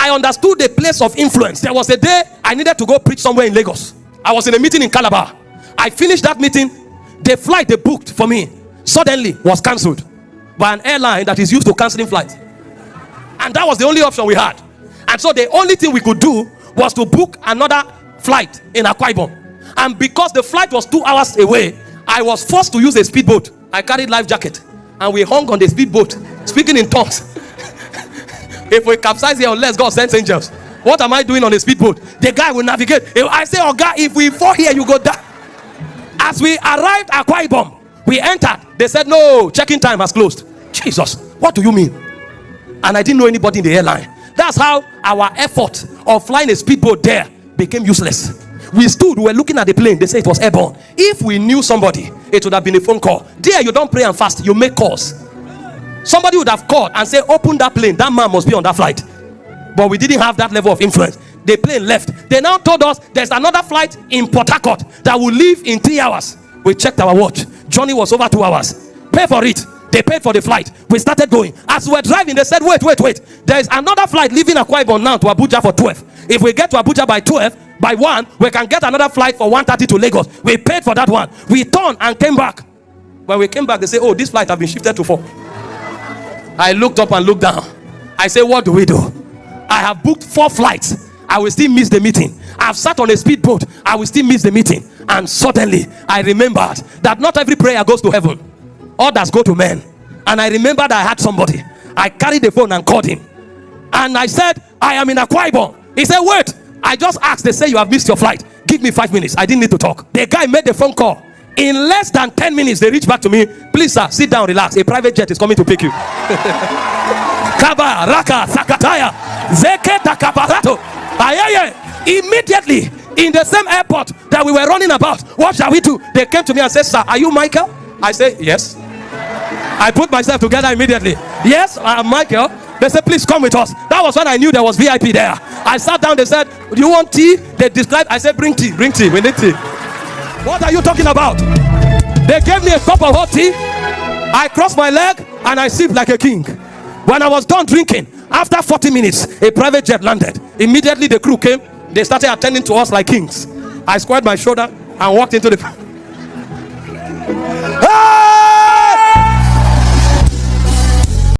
I understood the place of influence. There was a day I needed to go preach somewhere in Lagos. I was in a meeting in Calabar. I finished that meeting. The flight they booked for me suddenly was cancelled by an airline that is used to cancelling flights. And that was the only option we had. And so the only thing we could do was to book another flight in Akwa Ibom. And because the flight was 2 hours away, I was forced to use a speedboat. I carried life jacket and we hung on the speedboat speaking in tongues. If we capsize here, unless God sends angels, what am I doing on a speedboat? The guy will navigate. I say, oh God, if we fall here, you go down. As we arrived at Akwa Ibom, we entered. They said, no, check-in time has closed. Jesus, what do you mean? And I didn't know anybody in the airline. That's how our effort of flying a speedboat there became useless. We stood, we were looking at the plane. They said it was airborne. If we knew somebody, it would have been a phone call. There, you don't pray and fast, you make calls. Somebody would have called and said, open that plane, that man must be on that flight. But we didn't have that level of influence. The plane left. They now told us there's another flight in Port Harcourt that will leave in 3 hours. We checked our watch. Journey was over 2 hours. Pay for it. They paid for the flight. We started going. As we were driving, they said, wait. There is another flight leaving Akwa Ibom now to Abuja for 12. If we get to Abuja by 12, by 1, we can get another flight for 1:30 to Lagos. We paid for that one. We turned and came back. When we came back, they say, oh, this flight has been shifted to 4. I looked up and looked down. I said, what do we do? I have booked 4 flights. I will still miss the meeting. I've sat on a speedboat. I will still miss the meeting. And suddenly, I remembered that not every prayer goes to heaven. Others go to men. And I remembered I had somebody. I carried the phone and called him. And I said, I am in Akwa Ibom. He said, wait. I just asked. They say you have missed your flight. Give me 5 minutes. I didn't need to talk. The guy made the phone call. In less than 10 minutes, they reached back to me. Please, sir, sit down, relax. A private jet is coming to pick you. Kaba, Raka, Sakataya, Zeke, Takaparato. Immediately, in the same airport that we were running about, what shall we do? They came to me and said, sir, are you Michael? I said, yes. I put myself together immediately. Yes, I'm Michael. They said, please come with us. That was when I knew there was VIP there. I sat down. They said, do you want tea? They described. I said, bring tea. Bring tea. We need tea. What are you talking about? They gave me a cup of hot tea. I crossed my leg and I sipped like a king. When I was done drinking, after 40 minutes, a private jet landed. Immediately the crew came. They started attending to us like kings. I squared my shoulder and walked into the...